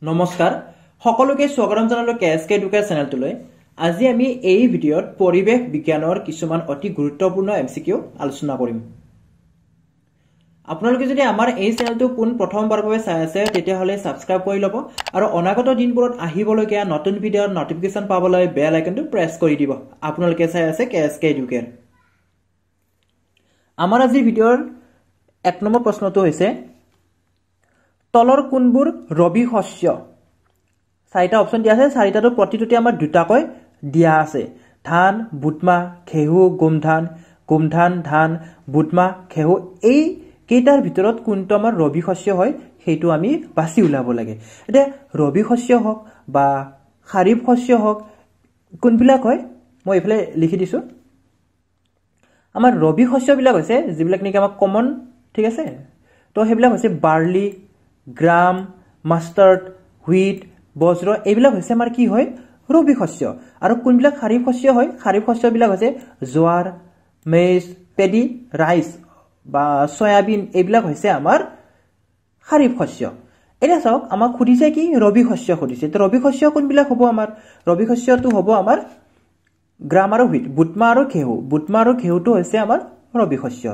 নমস্কাৰ সকলোকে স্বাগতম জনালো কেএসকে এডুকেশ্যন চেনেলটোলৈ। আজি আমি এই ভিডিঅ'ত পৰিৱেশ বিজ্ঞানৰ কিছুমান অতি গুৰুত্বপূৰ্ণ এমসিকিউ আলোচনা কৰিম। আপোনালোকে যদি আমাৰ এই চেনেলটো প্ৰথমবাৰৰ বাবে চাই আছে তেতিয়াহ'লে সাবস্ক্ৰাইব কৰি ল'ব আৰু অনাগত দিনবোৰত আহিবলগীয়া নতুন ভিডিঅ'ৰ নটিফিকেশ্যন পাবলৈ বেল আইকনটো প্ৰেছ কৰি দিব। আপোনালোকে চাই আছে কেএসকে এডুকেশ্যন। আমাৰ আজিৰ ভিডিঅ'ৰ 1 নম্বৰ প্ৰশ্নটো হৈছে তলৰ কোনবোৰ ৰবি শস্য? চাৰিটা অপচন দিয়া আছে, চাৰিটাটো প্ৰতিটোতে আমাৰ দুটাকৈ দিয়া আছে। ধান, বুটমাহ, ঘেহু, গোমধান, ধান, বুটমাহ, ঘেহু এই কেইটাৰ ভিতৰত কোনটো আমাৰ ৰবি শস্য হয় সেইটো আমি বাছি উলাব লাগে। এতিয়া ৰবি শস্য হওক বা খাৰিফ শস্য হওক কোনবিলাক হয় মই এইফালে লিখি দিছো। আমাৰ ৰবি শস্যবিলাক হৈছে যিবিলাক নেকি আমাৰ কমন, ঠিক আছে? তো সেইবিলাক হৈছে বাৰ্লি, গ্ৰাম, মাষ্টাৰ্ড, হুইট, বজ্ৰ এইবিলাক হৈছে আমাৰ কি হয় ৰবি শস্য। আৰু কোনবিলাক খাৰিফ শস্য হয়? খাৰিফ শস্যবিলাক হৈছে জোৱাৰ, মেজ, পেডি, ৰাইচ বা সয়াবিন এইবিলাক হৈছে আমাৰ খাৰিফ শস্য। এটা চাওক আমাক সুধিছে কি ৰবি শস্য সুধিছে। তো ৰবি শস্য কোনবিলাক হ'ব? আমাৰ ৰবি শস্যটো হ'ব আমাৰ গ্ৰাম আৰু হুইট, বুটমাহ আৰু ঘেহু। বুটমাহ আৰু ঘেহুটো হৈছে আমাৰ ৰবি শস্য।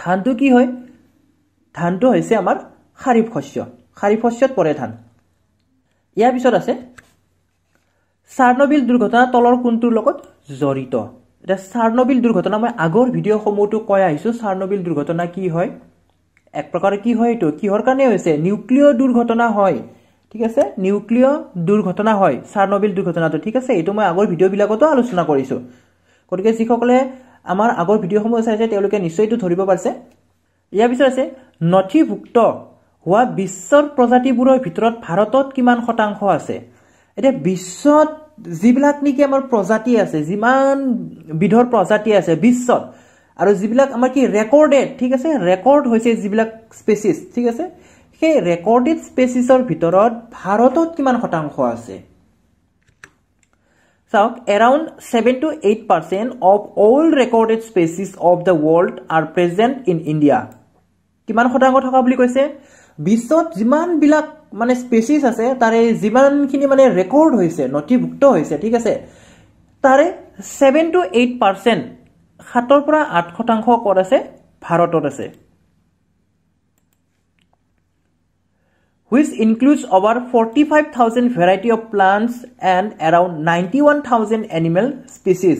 ধানটো কি হয়? ধানটো হৈছে আমাৰ খাৰিফ শস্য। খাৰিফ শস্যত পৰে ধান। ইয়াৰ পিছত আছে চাৰ্নবিল দুৰ্ঘটনা তলৰ কোনটোৰ লগত জড়িত? এটা চাৰ্নবিল দুৰ্ঘটনা মই আগৰ ভিডিঅ' সমূহটো কৈ আহিছো। চাৰ্নবিল দুৰ্ঘটনা কি হয়? এক প্ৰকাৰ কি হয় এইটো? কিহৰ কাৰণে হৈছে? নিউক্লিয় দুৰ্ঘটনা হয়, ঠিক আছে? নিউক্লিয় দুৰ্ঘটনা হয় চাৰ্নবিল দুৰ্ঘটনাটো, ঠিক আছে? এইটো মই আগৰ ভিডিঅ' বিলাকতো আলোচনা কৰিছো। গতিকে যিসকলে আমাৰ আগৰ ভিডিঅ'সমূহ চাইছে তেওঁলোকে নিশ্চয় এইটো ধৰিব পাৰিছে। ইয়াৰ পিছত আছে নথিভুক্ত হোৱা বিশ্বৰ প্ৰজাতিবোৰৰ ভিতৰত ভাৰতত কিমান শতাংশ আছে? এতিয়া বিশ্বত যিবিলাক নেকি আমাৰ প্ৰজাতি আছে, যিমান বিধৰ প্ৰজাতি আছে বিশ্বত, আৰু যিবিলাক আমাৰ কি ৰেকৰ্ডেড, ঠিক আছে? ৰেকৰ্ড হৈছে যিবিলাক স্পেচিছ, ঠিক আছে? সেই ৰেকৰ্ডেড স্পেচিছৰ ভিতৰত ভাৰতত কিমান শতাংশ আছে? চাওক around 7 to 8% of all recorded species of the world are present in India. কিমান শতাংশ থকা বুলি কৈছে? বিশ্বত যিমান বিলাক মানে স্পেচিছ আছে তাৰে যিমানখিনি মানে ৰেকৰ্ড হৈছে, নথিভুক্ত হৈছে, ঠিক আছে? তাৰে 7 to 8%, 7 পৰা 8% ক'ত আছে? ভাৰতত আছে। Which includes over 45,000 variety of plants and around 91,000 animal species.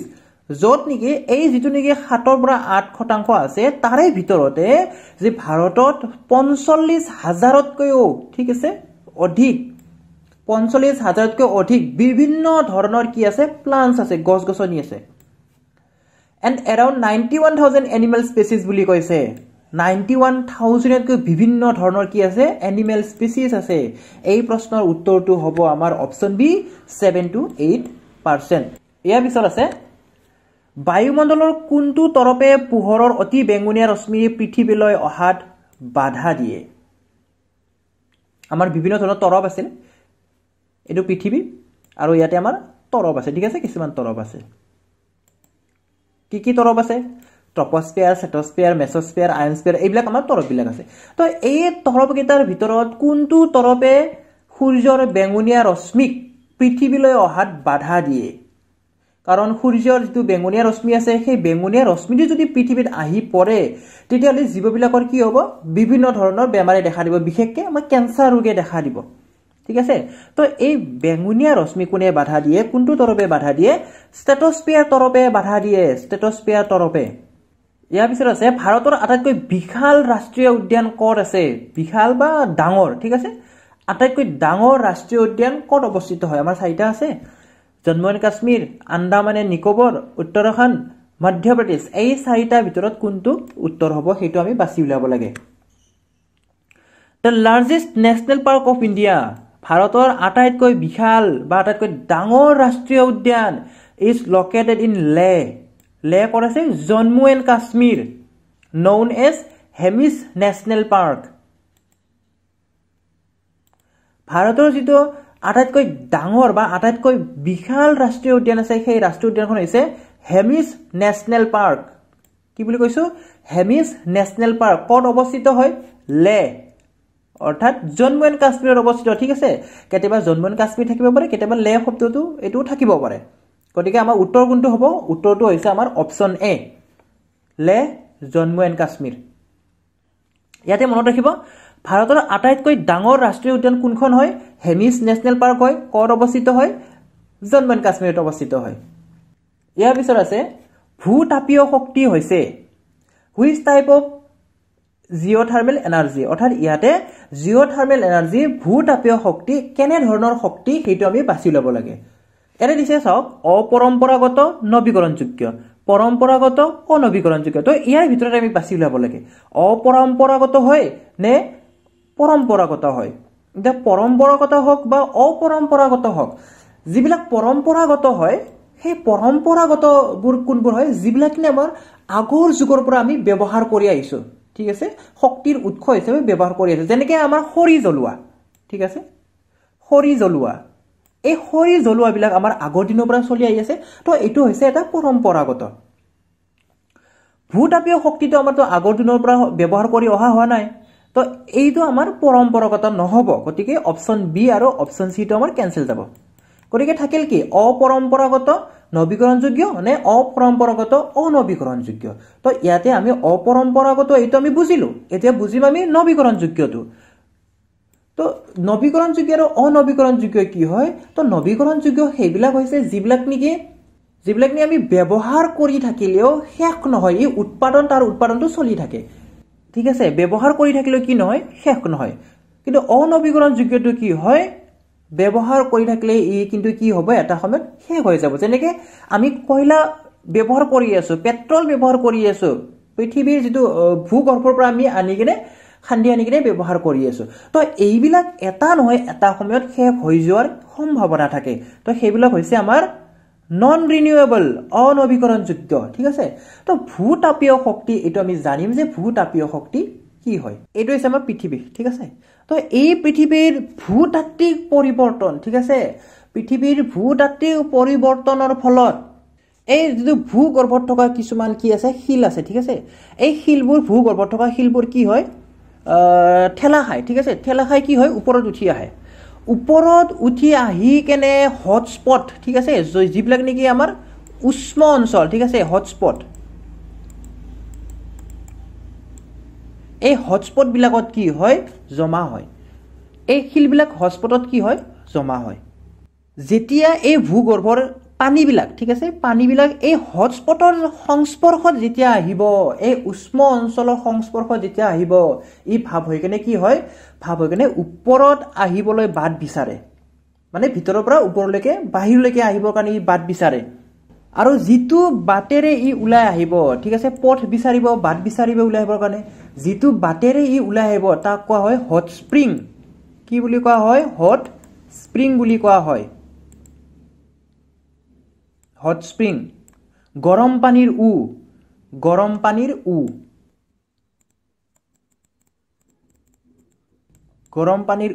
য'ত নেকি এই যিটো নেকি 7 পৰা 8% আছে তাৰে ভিতৰতে যে ভাৰতত 45,000তকৈও, ঠিক আছে, অধিক 45,000তকৈ অধিক বিভিন্ন ধৰণৰ কি আছে? প্লান্টস আছে, গছ গছনি আছে। and around 91,000 animal species বুলি কৈছে। 91,000তকৈ বিভিন্ন ধৰণৰ কি আছে? এনিমেল স্পেচিছ আছে। এই প্ৰশ্নৰ উত্তৰটো হ'ব আমাৰ অপচন বি 7 to 8%। ইয়াৰ পিছত আছে বায়ুমণ্ডলৰ কোনটো তৰপে পোহৰৰ অতি বেঙুনীয়া ৰশ্মি পৃথিৱীলৈ অহাত বাধা দিয়ে? আমাৰ বিভিন্ন ধৰণৰ তৰপ আছে, এইটো পৃথিৱী আৰু ইয়াতে আমাৰ তৰপ আছে, ঠিক আছে? কিছুমান তৰপ আছে। কি কি তৰপ আছে? ট্ৰপস্ফিয়াৰ, ষ্ট্ৰেটোস্ফিয়াৰ, মেছস্ফিয়াৰ, আয়নস্ফিয়াৰ এইবিলাক আমাৰ তৰপবিলাক আছে। তো এই তৰপকেইটাৰ ভিতৰত কোনটো তৰপে সূৰ্যৰ বেঙুনীয়া ৰশ্মিক পৃথিৱীলৈ অহাত বাধা দিয়ে? কাৰণ সূৰ্যৰ যিটো বেঙুনীয়া ৰশ্মি আছে সেই বেঙুনীয়া ৰশ্মিটো যদি পৃথিৱীত আহি পৰে তেতিয়াহ'লে জীৱবিলাকৰ কি হ'ব? বিভিন্ন ধৰণৰ বেমাৰে দেখা দিব, বিশেষকৈ আমাৰ কেঞ্চাৰ ৰোগে দেখা দিব, ঠিক আছে? তো এই বেঙুনীয়া ৰশ্মি কোনে বাধা দিয়ে? কোনটো তৰপে বাধা দিয়ে? ষ্ট্ৰেটোস্ফিয়াৰ তৰপে বাধা দিয়ে, ষ্ট্ৰেটোস্ফিয়াৰ তৰপে। ইয়াৰ পিছত আছে ভাৰতৰ আটাইতকৈ বিশাল ৰাষ্ট্ৰীয় উদ্যান ক'ত আছে? বিশাল বা ডাঙৰ, ঠিক আছে? আটাইতকৈ ডাঙৰ ৰাষ্ট্ৰীয় উদ্যান ক'ত অৱস্থিত হয়? আমাৰ চাৰিটা আছে, জম্মু এণ্ড কাশ্মীৰ, আন্দামান এণ্ড নিকোবৰ, উত্তৰাখণ্ড, মধ্যপ্ৰদেশ। এই চাৰিটাৰ ভিতৰত কোনটো উত্তৰ হ'ব সেইটো আমি বাছি উলিয়াব লাগে। The largest national park of India, ভাৰতৰ আটাইতকৈ বিশাল বা আটাইতকৈ ডাঙৰ ৰাষ্ট্ৰীয় উদ্যান ইজ লোকেটেড ইন লে। লে ক'ত আছে? Jammu and Kashmir, known as Hemis National Park. ভাৰতৰ যিটো আটাইতকৈ ডাঙৰ বা আটাইতকৈ বিশাল ৰাষ্ট্ৰীয় উদ্যান আছে সেই ৰাষ্ট্ৰীয় উদ্যানখন হৈছে হেমিছ নেশ্যনেল পাৰ্ক। কি বুলি কৈছো? হেমিছ নেশ্যনেল পাৰ্ক ক'ত অৱস্থিত হয়? লে। অৰ্থাৎ জম্মু এণ্ড কাশ্মীৰত অৱস্থিত ঠিক আছে কেতিয়াবা জম্মু এণ্ড কাশ্মীৰ থাকিব পাৰে কেতিয়াবা লে শব্দটো এটো থাকিব পাৰে গতিকে আমাৰ উত্তৰ কোনটো হ'ব উত্তৰটো হৈছে আমাৰ অপচন এ লে জম্মু এণ্ড কাশ্মীৰ ইয়াতে মনত ৰাখিব ভাৰতৰ আটাইতকৈ ডাঙৰ ৰাষ্ট্ৰীয় উদ্যান কোনখন হয় হেমিছ নেশ্যনেল পাৰ্ক হয় ক'ত অৱস্থিত হয় জম্মু এণ্ড কাশ্মীৰত অৱস্থিত হয় ইয়াৰ পিছত আছে ভূতাপীয় শক্তি হৈছে হুইচ টাইপ অফ জিঅ'থাৰ্মেল এনাৰ্জি অৰ্থাৎ ইয়াতে জিঅ'থাৰ্মেল এনাৰ্জি ভূতাপীয় শক্তি কেনে ধৰণৰ শক্তি সেইটো আমি বাছি ল'ব লাগে এনে দিছে চাওক অপৰম্পৰাগত নৱীকৰণযোগ্য পৰম্পৰাগত অনৱীকৰণযোগ্য তো ইয়াৰ ভিতৰত আমি বাছি ল'ব লাগে অপৰম্পৰাগত হয় নে পৰম্পৰাগত হয় এটা পৰম্পৰাগত হওক বা অপৰম্পৰাগত হওক যিবিলাক পৰম্পৰাগত হয় সেই পৰম্পৰাগতবোৰ কোনবোৰ হয় যিবিলাক কি আমাৰ আগৰ যুগৰ পৰা আমি ব্যৱহাৰ কৰি আহিছো ঠিক আছে শক্তিৰ উৎস হিচাপে ব্যৱহাৰ কৰি আছে যেনেকৈ আমাৰ খৰি জ্বলোৱা ঠিক আছে খৰি জ্বলোৱা এই খৰি জ্বলোৱাবিলাক আমাৰ আগৰ দিনৰ পৰা চলি আহি আছে তো এইটো হৈছে এটা পৰম্পৰাগত ভূতাপীয় শক্তিটো আমাৰতো আগৰ দিনৰ পৰা ব্যৱহাৰ কৰি অহা হোৱা নাই তো এইটো আমাৰ পৰম্পৰাগত নহব গতিকে অপচন বি আৰু অপচন সি টো আমাৰ কেনসেল যাব গতিকে থাকিল কি অপৰম্পৰাগত নৱীকৰণযোগ্য নে অপৰম্পৰাগত অনৱীকৰণযোগ্য তো ইয়াতে আমি অপৰম্পৰাগত এইটো আমি বুজিলো এতিয়া বুজিম আমি নৱীকৰণযোগ্যটো তো নৱীকৰণযোগ্য আৰু অনৱীকৰণযোগ্য কি হয় তো নৱীকৰণযোগ্য সেইবিলাক হৈছে যিবিলাক নেকি আমি ব্যৱহাৰ কৰি থাকিলেও শেষ নহয় এই তাৰ উৎপাদনটো চলি থাকে ঠিক আছে ব্যৱহাৰ কৰি থাকিলেও কি নহয় শেষ নহয় কিন্তু অনৱীকৰণযোগ্যটো কি হয় ব্যৱহাৰ কৰি থাকিলে ই কিন্তু কি হ'ব এটা সময়ত শেষ হৈ যাব যেনেকৈ আমি কয়লা ব্যৱহাৰ কৰি আছো পেট্ৰল ব্যৱহাৰ কৰি আছো পৃথিৱীৰ যেটো ভূগৰ্ভৰ পৰা আমি খান্দি আনি কিনে ব্যৱহাৰ কৰি আছো তো এইবিলাক এটা নহয় এটা সময়ত শেষ হৈ যোৱাৰ সম্ভাৱনা থাকে তো সেইবিলাক হৈছে আমাৰ নন ৰিনিউৱেবল অনৱীকৰণযোগ্য ঠিক আছে তো ভূতাপীয় শক্তি এটো আমি জানিম যে ভূতাপীয় শক্তি কি হয় এইটো হৈছে আমাৰ পৃথিৱী ঠিক আছে তো এই পৃথিৱীৰ ভূতাত্ত্বিক পৰিৱৰ্তন ঠিক আছে পৃথিৱীৰ ভূতাত্ত্বিক পৰিৱৰ্তনৰ ফলত এই যেটো ভূগৰ্ভত থকা কিছুমান কি আছে শিল আছে ঠিক আছে এই শিলবোৰ ভূগৰ্ভত থকা শিলবোৰ কি হয় ঠেলা খায় ঠিক আছে ঠেলা খাই কি হয় ওপৰত উঠি আহি কেনে হটস্পট ঠিক আছে যিবিলাক নেকি আমাৰ উষ্ম অঞ্চল ঠিক আছে হটস্পট এই হটস্পট বিলাকত কি হয় জমা হয় এই শিলবিলাক হটস্পটত কি হয় জমা হয় যেতিয়া এই ভূগৰ্ভৰ পানীবিলাক ঠিক আছে পানীবিলাক এই হটস্পটৰ সংস্পৰ্শত যেতিয়া আহিব এই উষ্ম অঞ্চলৰ সংস্পৰ্শত যেতিয়া আহিব ই ভাৱ হৈ কেনে কি হয় ভাৱ হৈ কেনে ওপৰত আহিবলৈ বাট বিচাৰে মানে ভিতৰৰ পৰা ওপৰলৈকে বাহিৰলৈকে আহিবৰ কাৰণে ই বাট বিচাৰে আৰু যিটো বাটেৰে ই ওলাই আহিব ঠিক আছে পথ বিচাৰিব বাট বিচাৰিব ওলাই আহিবৰ কাৰণে যিটো বাটেৰে ই ওলাই আহিব তাক কোৱা হয় হট স্প্ৰিং কি বুলি কোৱা হয় হট স্প্ৰিং বুলি কোৱা হয় হট স্প্ৰিং গৰম পানীৰ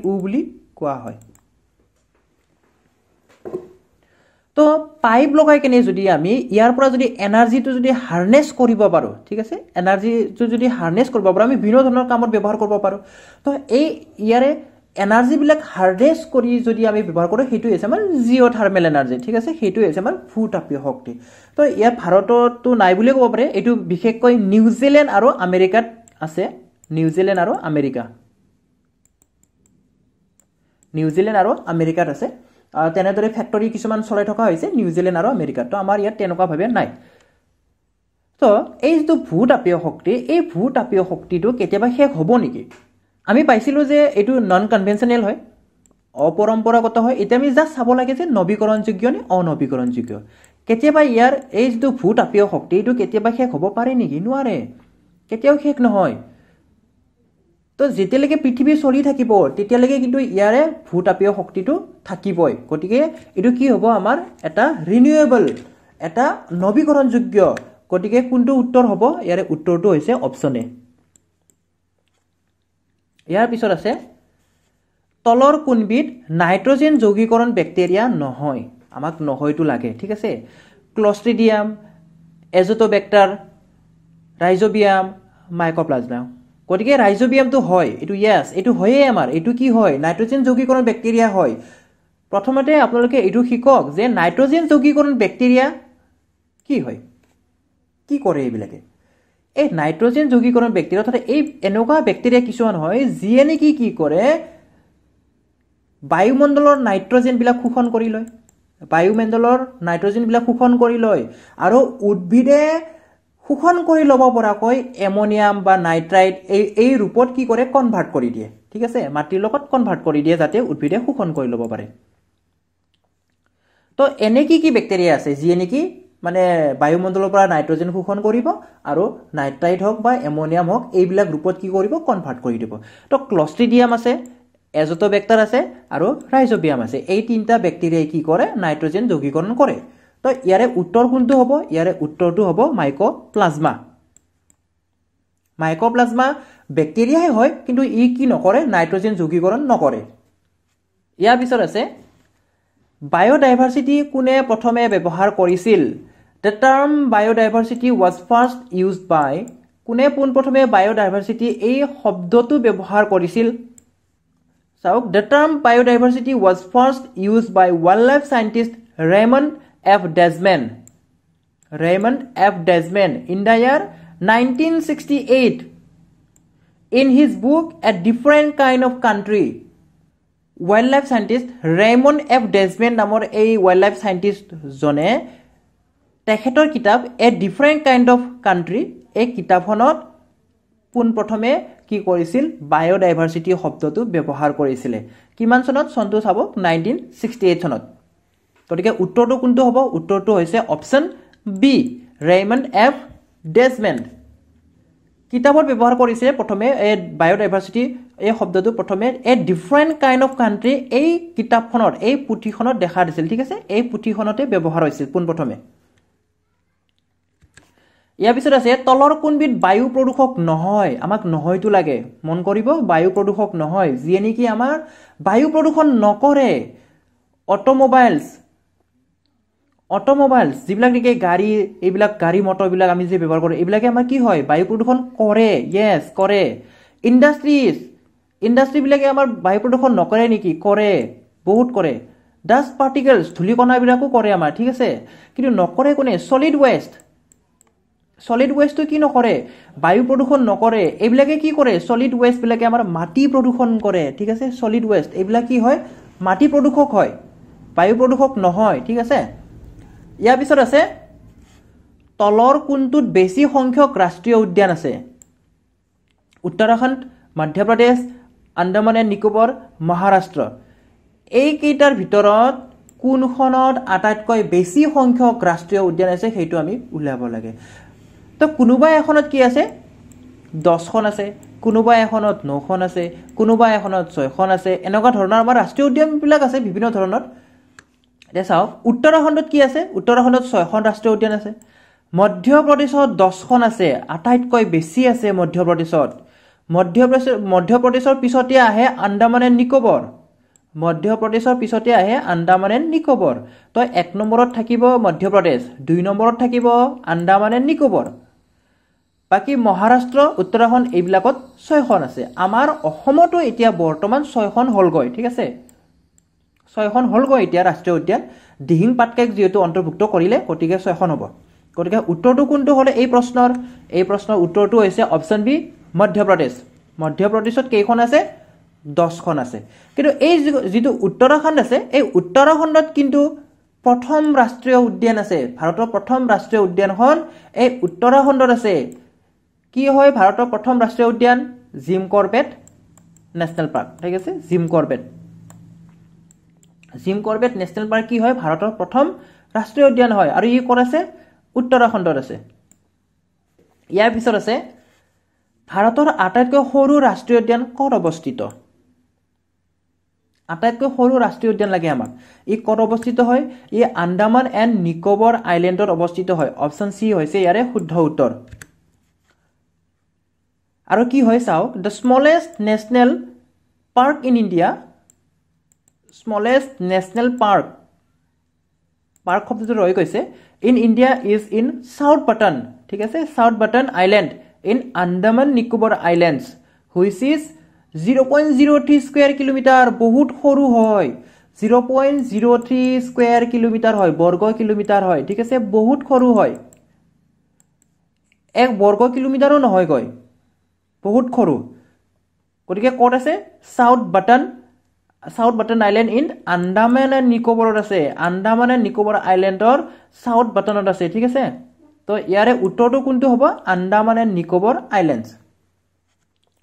উ বুলি কোৱা হয় তো পাইপ লগাই কেনে যদি আমি ইয়াৰ পৰা যদি এনাৰ্জিটো যদি হাৰ্নেছ কৰিব পাৰো ঠিক আছে এনাৰ্জিটো যদি হাৰ্নেছ কৰিব পাৰো আমি বিভিন্ন ধৰণৰ কামত ব্যৱহাৰ কৰিব পাৰো তো এই ইয়াৰে এনাৰ্জি বিলাক হাৰ্নেছ কৰি যদি আমি ব্যৱহাৰ কৰো সেইটো হৈছে আমাৰ জিঅ'থাৰ্মেল এনাৰ্জি ঠিক আছে সেইটো হৈছে আমাৰ ভূতাপীয় শক্তি তো ইয়াত ভাৰততো নাই বুলি ক'ব পাৰে এইটো বিশেষকৈ নিউজিলেণ্ড আৰু আমেৰিকাত আছে নিউজিলেণ্ড আৰু আমেৰিকাত আছে তেনেদৰে ফ্যাক্টৰী কিছুমান চলাই থকা হৈছে নিউজিলেণ্ড আৰু আমেৰিকাত তো আমাৰ ইয়াত তেনেকুৱা ভাবে নাই তো এই যে ভূতাপীয় শক্তি এই ভূতাপীয় শক্তিটো কেতিয়াবা শেষ হ'ব নেকি আমি পাইছিলো যে এটো নন কনভেনশনাল হয় অপৰম্পৰাগত হয় এটা আমি জাস্ট চাব লাগে যে নৱীকৰণযোগ্য নে অনৱীকৰণযোগ্য কেতিয়াবা ইয়াৰ এই যে ভূতাপীয় শক্তি এটো কেতিয়াবা শেষ হ'ব পাৰে নেকি নোৱাৰে কেতিয়াও শেষ নহয় তো যেতিয়ালৈকে পৃথিৱী চলি থাকিব তেতিয়ালৈকে কিন্তু ইয়াৰে ভূতাপীয় শক্তিটো থাকিবই গতিকে এটো কি হ'ব আমাৰ এটা ৰিনিউৱেবল এটা নৱীকৰণযোগ্য গতিকে কোনটো উত্তৰ হ'ব ইয়াৰে উত্তৰটো হৈছে অপচন এ ইয়াৰ পিছত আছে তলৰ কোনবিধ নাইট্ৰজেন যৌগীকৰণ ব্যাক্টেৰিয়া নহয় আমাক নহয়টো লাগে ঠিক আছে ক্লষ্ট্ৰিডিয়াম এজোটোবেক্টাৰ ৰাইজোবিয়াম মাইকোপ্লাজমা গতিকে ৰাইজোবিয়ামটো হয় এটো ইয়েস এটো হয়ে আমাৰ এটো কি হয় নাইট্ৰজেন যৌগীকৰণ ব্যাকটেৰিয়া হয় প্ৰথমতে আপোনালোকে এটো শিকক যে নাইট্ৰজেন যৌগীকৰণ ব্যাকটেৰিয়া কি হয় কি কৰে এইবিলাকে এই নাইট্ৰজেন যৌগীকৰণ ব্যাকটেৰিয়া অৰ্থাৎ এই এনেকুৱা ব্যাকটেৰিয়া কিছুমান হয় যিয়ে নেকি কি কৰে বায়ুমণ্ডলৰ নাইট্ৰজেন বিলাক শোষণ কৰি লয় বায়ুমণ্ডলৰ নাইট্ৰজেন বিলাক শোষণ কৰি লয় আৰু উদ্ভিদে শোষণ কৰি লব পৰাকৈ এমোনিয়াম বা নাইট্ৰাইট এই ৰূপত কি কৰে কনভাৰ্ট কৰি দিয়ে ঠিক আছে মাটিৰ লগত কনভাৰ্ট কৰি দিয়ে যাতে উদ্ভিদে শোষণ কৰি লব পাৰে তো এনে কি ব্যাকটেৰিয়া আছে যিয়ে নেকি মানে বায়ুমণ্ডলৰ পৰা নাইট্ৰজেন শোষণ কৰিব আৰু নাইট্ৰাইট হওক বা এমোনিয়াম হওক এইবিলাক ৰূপত কি কৰিব কনভাৰ্ট কৰি দিব তো ক্লষ্ট্ৰিডিয়াম আছে এজোটোবেক্টাৰ আছে আৰু ৰাইজোবিয়াম আছে এই তিনটা ব্যাকটেৰিয়াই কি কৰে নাইট্ৰজেন যৌগীকৰণ কৰে তো ইয়াৰে উত্তৰ কোনটো হ'ব ইয়াৰে উত্তৰটো হ'ব মাইকোপ্লাজমা মাইকোপ্লাজমা ব্যাকটেৰিয়াই হয় কিন্তু ই কি নকৰে নাইট্ৰজেন যৌগীকৰণ নকৰে ইয়াৰ পিছত আছে বায়োডাইভাৰ্সিটি কোনে প্ৰথমে ব্যৱহাৰ কৰিছিল The term biodiversity was first used by কোনে পোন প্ৰথমে biodiversity এই শব্দটো ব্যৱহাৰ কৰিছিল চাওক The term biodiversity was first used by wildlife scientist Raymond F. Desman in the year 1968 in his book A Different Kind of Country wildlife scientist Raymond F. Desman নামৰ এই wildlife scientist জনে তেখেতৰ কিতাপ A Different Kind of Country এই কিতাপখনত পোন প্ৰথমে কি কৰিছিল বায়োডাইভাৰ্সিটি শব্দটো ব্যৱহাৰ কৰিছিল কিমান চনত চনটো চাব 1968 চনত গতিকে উত্তৰটো কোনটো হ'ব উত্তৰটো হৈছে অপচন বি ৰেইমণ্ড এফ ডেজমেণ্ড কিতাপত ব্যৱহাৰ কৰিছে প্ৰথমে এই বায়োডাইভাৰ্সিটি এই শব্দটো প্ৰথমে এ ডিফাৰেন্ট কাইন্ড অফ কান্ট্ৰি এই কিতাপখনত এই পুথিখনত দেখা দিছিল ঠিক আছে এই পুথিখনতে ব্যৱহাৰ হৈছিল পোন প্ৰথমে ইয়াৰ পিছত আছে তলৰ কোনবিধ বায়ু প্ৰদূষক নহয় আমাক নহয়টো লাগে মন কৰিব বায়ু প্ৰদূষক নহয় যিয়ে নেকি আমাৰ বায়ু প্ৰদূষণ নকৰে অটোমোবাইলস যিবিলাক নেকি গাড়ী এইবিলাক গাড়ী মটৰ বিলাক আমি যে ব্যৱহাৰ কৰো এইবিলাকে আমাৰ কি হয় বায়ু প্ৰদূষণ কৰে ইয়েস কৰে ইন্ডাষ্ট্ৰি বিলাকে আমাৰ বায়ু প্ৰদূষণ নকৰে নেকি কৰে বহুত কৰে ডাস্ট পাৰ্টিকলস ধূলিকণা বিলাকো কৰে আমাৰ ঠিক আছে কিন্তু নকৰে কোনে সলিড ওয়েস্টটো কি নকৰে বায়ু প্ৰদূষণ নকৰে এইবিলাকে কি কৰে সলিড ওয়েস্ট বিলাকে আমাৰ মাটি প্ৰদূষণ কৰে ঠিক আছে সলিড ওয়েস্ট এইবিলাক কি হয় মাটি প্ৰদূষক হয় বায়ু প্ৰদূষক নহয় ঠিক আছে ইয়াৰ পিছত আছে তলৰ কোনটোত বেছি সংখ্যক ৰাষ্ট্ৰীয় উদ্যান আছে উত্তৰাখণ্ড মধ্যপ্ৰদেশ আন্দামান এণ্ড নিকোবৰ মহাৰাষ্ট্ৰ এই কেইটাৰ ভিতৰত কোনখনত আটাইতকৈ বেছি সংখ্যক ৰাষ্ট্ৰীয় উদ্যান আছে সেইটো আমি উলাব লাগে তো কোনোবা এখনত কি আছে 10খন আছে কোনোবা এখনত 9খন আছে কোনোবা এখনত 6খন আছে এনেকুৱা ধৰণৰ আমাৰ ৰাষ্ট্ৰীয় উদ্যান বিলাক আছে বিভিন্ন ধৰণৰ এটা চাও উত্তৰাখণ্ডত কি আছে উত্তৰাখণ্ডত 6খন ৰাষ্ট্ৰীয় উদ্যান আছে মধ্যপ্ৰদেশত 10খন আছে আটাইতকৈ বেছি আছে মধ্যপ্ৰদেশৰ পিছতে আহে আন্দামান এণ্ড নিকোবৰ মধ্যপ্ৰদেশৰ পিছতে আহে আন্দামান এণ্ড নিকোবৰ তো 1 নম্বৰত থাকিব মধ্যপ্ৰদেশ 2 নম্বৰত থাকিব আন্দামান এণ্ড নিকোবৰ বাকি মহাৰাষ্ট্ৰ উত্তৰাখণ্ড এইবিলাকত 6খন আছে আমাৰ অসমতো এতিয়া বৰ্তমান 6খন হলগৈ ঠিক আছে 6খন হলগৈ এতিয়া ৰাষ্ট্ৰীয় উদ্যান দিহিং পাটকাইক যেহেতু অন্তৰ্ভুক্ত কৰিলে গতিকে 6খন হ'ব গতিকে উত্তৰটো কোনটো হলে এই প্ৰশ্নৰ উত্তৰটো হৈছে অপচন বি মধ্যপ্ৰদেশত কেইখন আছে 10খন আছে কিন্তু এই যেটো উত্তৰাখণ্ড আছে এই উত্তৰাখণ্ডত কিন্তু প্ৰথম ৰাষ্ট্ৰীয় উদ্যান আছে ভাৰতৰ প্ৰথম ৰাষ্ট্ৰীয় উদ্যানখন এই উত্তৰাখণ্ডত আছে কি হয় ভাৰতৰ প্ৰথম ৰাষ্ট্ৰীয় উদ্যান জিম কৰবেট নেশনেল পাৰ্ক ঠিক আছে জিম কৰবেট নেশনেল পাৰ্ক কি হয় ভাৰতৰ প্ৰথম ৰাষ্ট্ৰীয় উদ্যান হয় আৰু ই ক'ত আছে উত্তৰাখণ্ডত আছে ইয়াৰ পিছত আছে ভাৰতৰ আটাইতকৈ সৰু ৰাষ্ট্ৰীয় উদ্যান ক'ত অৱস্থিত আটাইতকৈ সৰু ৰাষ্ট্ৰীয় উদ্যান লাগে আমাক ই ক'ত অৱস্থিত হয় ই আন্দামান এণ্ড নিকোবৰ আইল্যাণ্ডত অৱস্থিত হয় অপচন সি হৈছে ইয়াৰে শুদ্ধ উত্তৰ আৰু কি হয় চাও the smallest national park in India smallest national park শব্দটো ৰৈ গৈছে in India is in south button ঠিক আছে South Button Island in Andaman Nicobar islands which is 0.03 square kilometre বহুত সৰু হয় 0.03 স্কয়াৰ কিলোমিটাৰ হয় বৰ্গ কিলোমিটাৰ হয় ঠিক আছে বহুত সৰু হয় এক বৰ্গ কিলোমিটাৰও নহয় গয় বহুত সৰু গতিকে ক'ত আছে South Button Island in Andaman and নিকোবৰত আছে আন্দামান এন্ড নিকোবৰ আইল্যান্ডৰ সাউথ বাটনত আছে ঠিক আছে তো ইয়াৰে উত্তৰটো কোনটো হ'ব আন্দামান এন্ড নিকোবৰ আইল্যান্ডস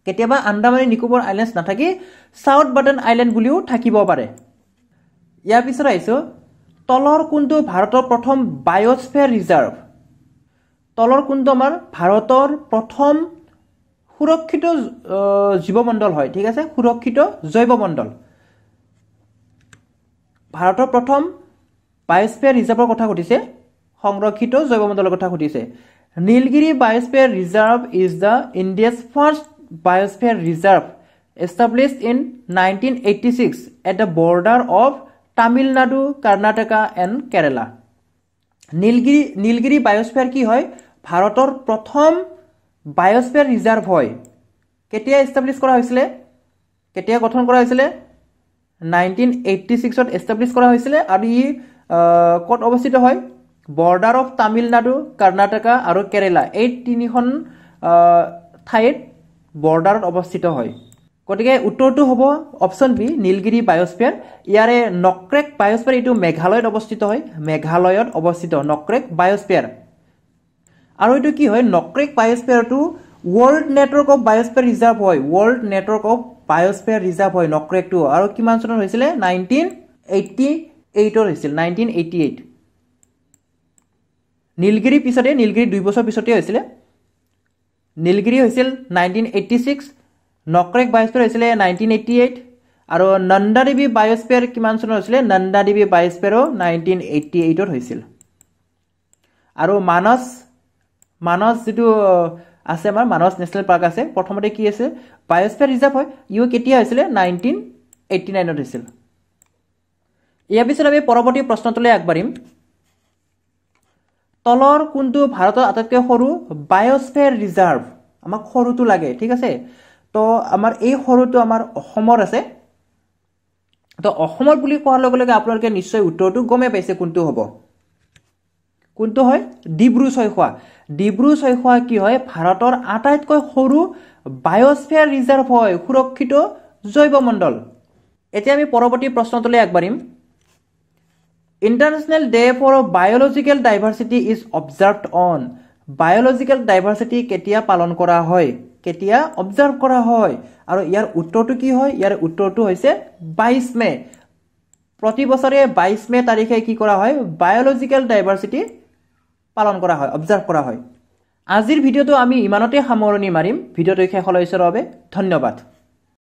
কেতিয়াবা আন্দামান এন্ড নিকোবৰ আইল্যান্ডস নাথাকি সাউথ বাটন আইল্যান্ড বুলিও থাকিব পাৰে ইয়াৰ পিছত আইছো তলৰ কোনটো ভাৰতৰ প্ৰথম বায়োস্ফিয়াৰ ৰিজাৰ্ভ তলৰ কোনটো আমাৰ ভাৰতৰ প্ৰথম সুৰক্ষিত জীৱমণ্ডল হয় ঠিক আছে সুৰক্ষিত জৈৱমণ্ডল ভাৰতৰ প্ৰথম বায়োস্ফিয়াৰ ৰিজাৰ্ভৰ কথা কৈছে সংৰক্ষিত জৈৱমণ্ডলৰ কথা কৈছে Nilgiri biosphere reserve is the India's first biosphere reserve established in 1986 at the border of Tamil Nadu, Karnataka and Kerala. Nilgiri biosphere কি হয় ভাৰতৰ প্ৰথম বায়োস্ফিয়াৰ ৰিজাৰ্ভ হয় কেতিয়া এস্টাবলিশ কৰা হৈছিল কেতিয়া গঠন কৰা হৈছিল 1986 ত এস্টাবলিশ কৰা হৈছিল আৰু ই ক'ত অৱস্থিত হয় বৰ্ডাৰ অফ তামিলনাডু কৰ্ণাটকা আৰু কেৰালা এই তিনিখন ঠাইত বৰ্ডাৰত অৱস্থিত হয় গতিকে উত্তৰটো হ'ব অপচন বি নীলগিৰি বায়োস্ফিয়াৰ ইয়াৰে নক্ৰেক বায়োস্ফিয়াৰ এটো মেঘালয়ত অৱস্থিত হয় মেঘালয়ত অৱস্থিত নক্ৰেক বায়োস্ফিয়াৰ আৰু এটো কি হয় Nokrek বায়োস্ফিয়াৰটো world network of বায়োস্ফিয়াৰ reserve হয় ওয়াৰ্ল্ড নেটৱৰ্ক অফ বায়োস্ফিয়াৰ ৰিজাৰ্ভ হয় নক্ৰেকটো আৰু কিমান চনত হৈছিল 1988 ৰ হৈছিল 1988 নীলগিৰি পিছতে নীলগিৰি 2 বছৰ পিছতে হৈছিল নীলগিৰি হৈছিল 1986 নক্ৰেক বায়োস্ফিয়াৰ হৈছিল 1988 আৰু নন্দাদেৱী বায়োস্ফিয়াৰ কিমান চনত হৈছিল নন্দাদেৱী বায়োস্ফিয়াৰো 1988 ত হৈছিল আৰু মানস যেটো আছে আমাৰ মানস নেশনেল পাৰ্ক আছে প্ৰথমতে কি আছে বায়োস্ফিয়াৰ ৰিজাৰ্ভ হয় ইউ কেতিয়া হৈছিল 1989 ত হৈছিল ইয়াৰ পিছত আমি পৰৱৰ্তী প্ৰশ্নটোলৈ আগবাঢ়িম তলৰ কোনটো ভাৰতৰ আটাইতকৈ সৰু বায়োস্ফিয়াৰ ৰিজাৰ্ভ আমাক সৰুটো লাগে ঠিক আছে তো আমাৰ এই সৰুটো আমাৰ অসমৰ আছে তো অসমৰ বুলি কোৱাৰ লগে লগে আপোনালোকে নিশ্চয় উত্তৰটো গমে পাইছে কোনটো হ'ব কোনটো হয় ডিব্ৰু ছৈখোৱা কি হয় ভাৰতৰ আটাইতকৈ সৰু বায়োস্ফিয়াৰ ৰিজাৰ্ভ হয় সুৰক্ষিত জৈৱমণ্ডল এতিয়া আমি পৰৱৰ্তী প্ৰশ্নটোলৈ আগবাঢ়িম International Day for Biological Diversity is observed on Biological Diversity কেতিয়া পালন কৰা হয় কেতিয়া অবজাৰ্ভ কৰা হয় আৰু ইয়াৰ উত্তৰটো কি হয় ইয়াৰ উত্তৰটো হৈছে 22 মে প্ৰতি বছৰে 22 মে তাৰিখে কি কৰা হয় বায়োলজিক্যাল ডাইভাৰ্সিটি পালন কৰা হয় অবজাৰ্ভ কৰা হয় আজিৰ ভিডিওটো আমি ইমানতে সামৰণি মাৰিম ভিডিওটো শেষলৈ চোৱাৰ বাবে ধন্যবাদ